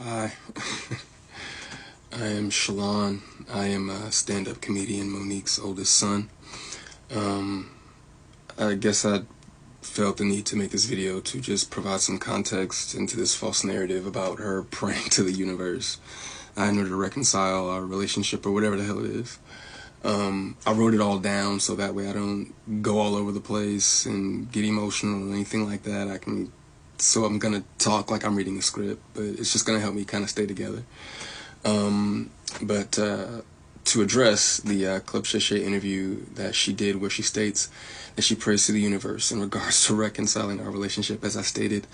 Hi, I am Sheldon. I am a stand-up comedian, Monique's oldest son. Um, I guess I felt the need to make this video to just provide some context into this false narrative about her praying to the universe in order to reconcile our relationship or whatever the hell it is. I wrote it all down so that way I don't go all over the place and get emotional or anything like that. So I'm gonna talk like I'm reading a script, but it's just gonna help me kind of stay together. But to address the clip Shay Shay interview that she did where she states that she prays to the universe in regards to reconciling our relationship, as I stated,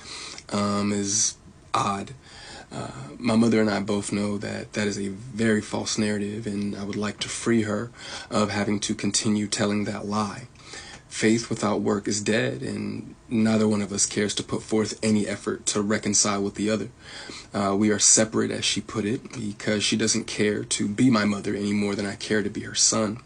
is odd. My mother and I both know that that is a very false narrative, and I would like to free her of having to continue telling that lie. Faith without work is dead, and neither one of us cares to put forth any effort to reconcile with the other. We are separate, as she put it, because she doesn't care to be my mother any more than I care to be her son.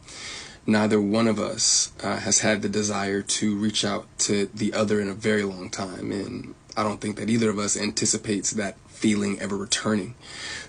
Neither one of us has had the desire to reach out to the other in a very long time, and I don't think that either of us anticipates that feeling ever returning.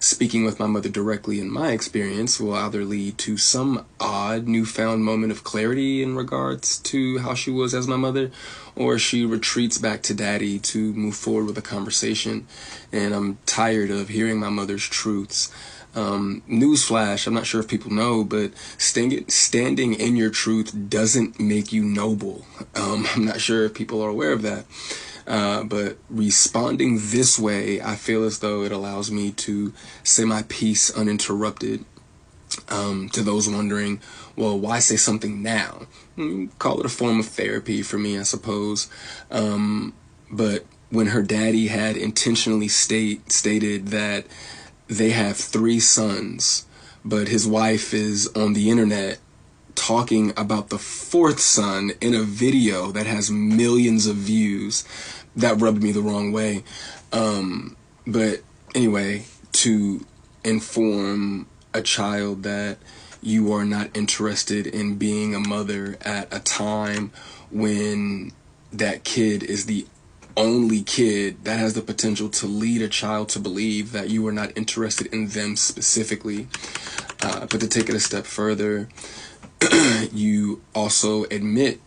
Speaking with my mother directly, in my experience, will either lead to some odd newfound moment of clarity in regards to how she was as my mother, or she retreats back to daddy to move forward with a conversation. And I'm tired of hearing my mother's truths. Newsflash, I'm not sure if people know, but standing in your truth doesn't make you noble. I'm not sure if people are aware of that. But responding this way, I feel as though it allows me to say my piece uninterrupted. To those wondering, well, why say something now? Call it a form of therapy for me, I suppose. But when her daddy had intentionally stated that they have 3 sons, but his wife is on the internet talking about the 4th son in a video that has millions of views, that rubbed me the wrong way. But anyway, to inform a child that you are not interested in being a mother at a time when that kid is the only kid, that has the potential to lead a child to believe that you are not interested in them specifically. But to take it a step further, you also admit,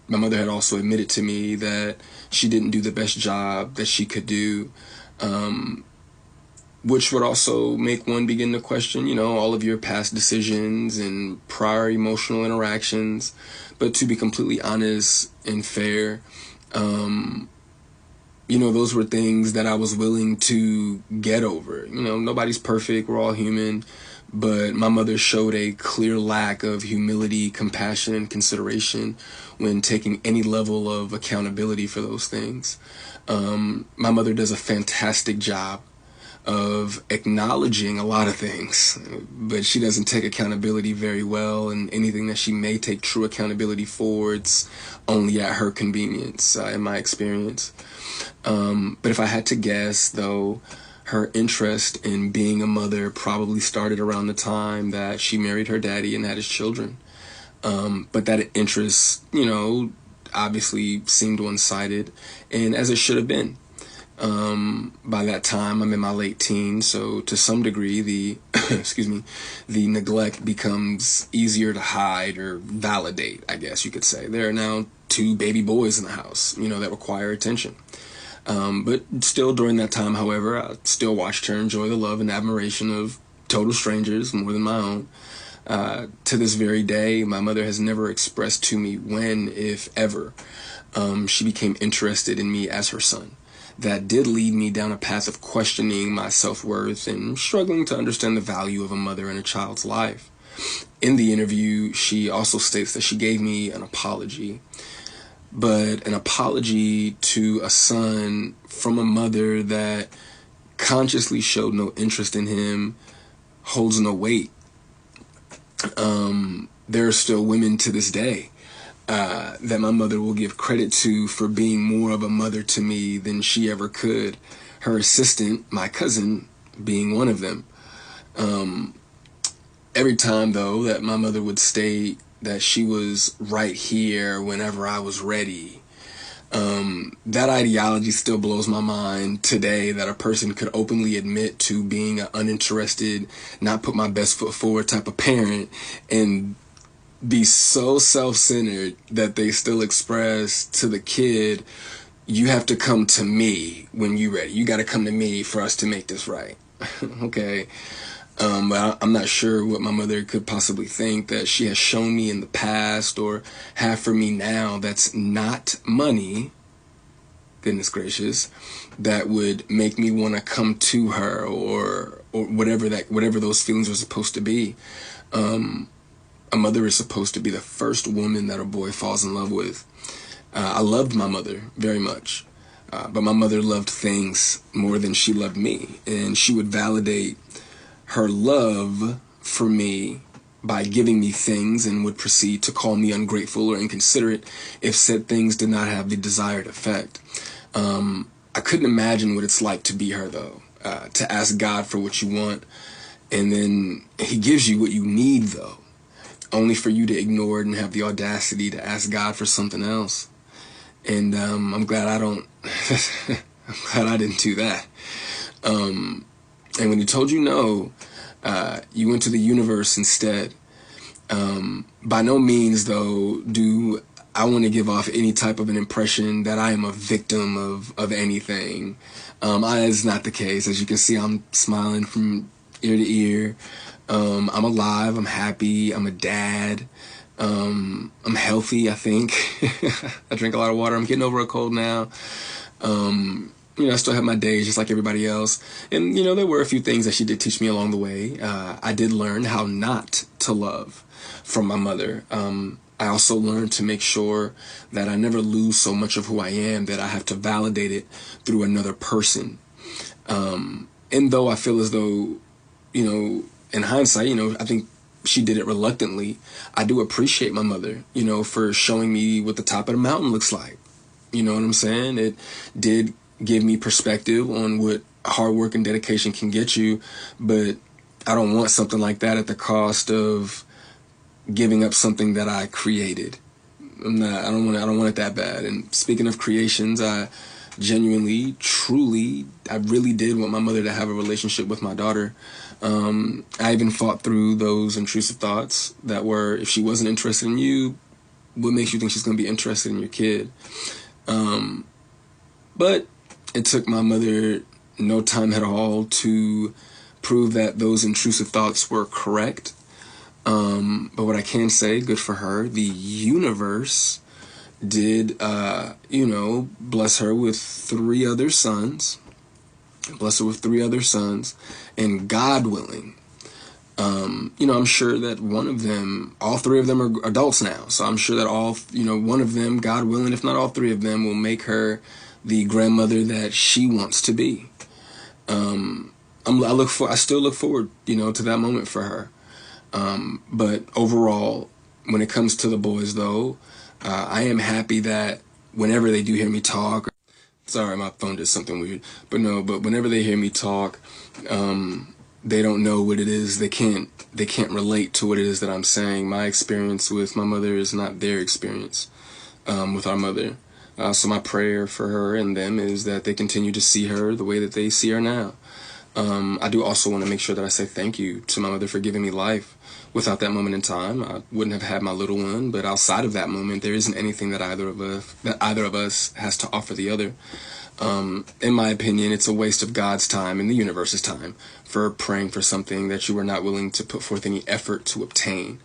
my mother had also admitted to me that she didn't do the best job that she could do, which would also make one begin to question, all of your past decisions and prior emotional interactions. But to be completely honest and fair, those were things that I was willing to get over. Nobody's perfect, we're all human. But my mother showed a clear lack of humility, compassion, and consideration when taking any level of accountability for those things. My mother does a fantastic job of acknowledging a lot of things, but she doesn't take accountability very well, and anything that she may take true accountability for, it's only at her convenience, in my experience. But if I had to guess, though, her interest in being a mother probably started around the time that she married her daddy and had his children. But that interest, obviously seemed one-sided, and as it should have been. By that time, I'm in my late teens, so to some degree, the the neglect becomes easier to hide or validate, I guess you could say. There are now 2 baby boys in the house, that require attention. But still, during that time, however, I still watched her enjoy the love and admiration of total strangers more than my own. To this very day, my mother has never expressed to me when, if ever, she became interested in me as her son. That did lead me down a path of questioning my self-worth and struggling to understand the value of a mother in a child's life. In the interview, she also states that she gave me an apology. But an apology to a son from a mother that consciously showed no interest in him holds no weight. There are still women to this day that my mother will give credit to for being more of a mother to me than she ever could. Her assistant, my cousin, being one of them. Every time, though, that my mother would state that she was right here whenever I was ready, That ideology still blows my mind today, that a person could openly admit to being an uninterested, not put my best foot forward type of parent, and be so self-centered that they still express to the kid, you have to come to me when you're ready. You got to come to me for us to make this right. Okay. But I'm not sure what my mother could possibly think that she has shown me in the past or have for me now that's not money, goodness gracious, that would make me want to come to her or whatever those feelings are supposed to be. A mother is supposed to be the first woman that a boy falls in love with. I loved my mother very much, but my mother loved things more than she loved me, and she would validate her love for me by giving me things and would proceed to call me ungrateful or inconsiderate if said things did not have the desired effect. I couldn't imagine what it's like to be her, though, to ask God for what you want, and then he gives you what you need, though, only for you to ignore it and have the audacity to ask God for something else. And I'm glad I don't I'm glad I didn't do that. And when he told you no, you went to the universe instead. By no means, though, do I want to give off any type of an impression that I am a victim of anything. It's not the case. As you can see, I'm smiling from ear to ear. I'm alive. I'm happy. I'm a dad. I'm healthy, I think. I drink a lot of water. I'm getting over a cold now. I still have my days just like everybody else. And, there were a few things that she did teach me along the way. I did learn how not to love from my mother. I also learned to make sure that I never lose so much of who I am that I have to validate it through another person. And though I feel as though, in hindsight, I think she did it reluctantly, I do appreciate my mother, for showing me what the top of the mountain looks like. You know what I'm saying? It did give me perspective on what hard work and dedication can get you, but I don't want something like that at the cost of giving up something that I created. I don't want it that bad. And speaking of creations, I genuinely, truly, I really did want my mother to have a relationship with my daughter. I even fought through those intrusive thoughts that were, if she wasn't interested in you, what makes you think she's going to be interested in your kid? But it took my mother no time at all to prove that those intrusive thoughts were correct. But what I can say, good for her, the universe did, bless her with three other sons. And God willing, I'm sure that all three of them are adults now. So I'm sure that one of them, God willing, if not all three of them, will make her the grandmother that she wants to be. I still look forward, to that moment for her. But overall, when it comes to the boys, though, I am happy that whenever they do hear me talk, sorry, my phone did something weird, but whenever they hear me talk, they don't know what it is. They can't relate to what it is that I'm saying. My experience with my mother is not their experience, with our mother. So my prayer for her and them is that they continue to see her the way that they see her now. I do also want to make sure that I say thank you to my mother for giving me life. Without that moment in time, I wouldn't have had my little one. But outside of that moment, there isn't anything that either of us has to offer the other. In my opinion, it's a waste of God's time and the universe's time for praying for something that you were not willing to put forth any effort to obtain.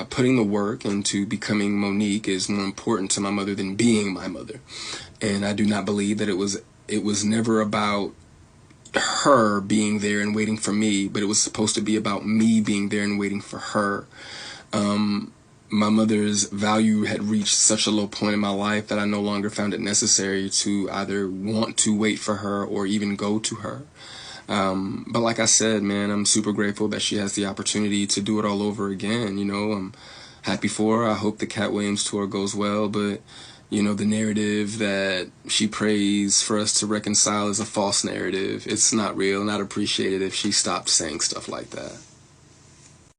Putting the work into becoming Monique is more important to my mother than being my mother. And I do not believe that it was never about her being there and waiting for me, but it was supposed to be about me being there and waiting for her. My mother's value had reached such a low point in my life that I no longer found it necessary to either want to wait for her or even go to her. But like I said, man, I'm super grateful that she has the opportunity to do it all over again. I'm happy for her. I hope the Cat Williams tour goes well, but the narrative that she prays for us to reconcile is a false narrative. It's not real, and I'd appreciate it if she stopped saying stuff like that.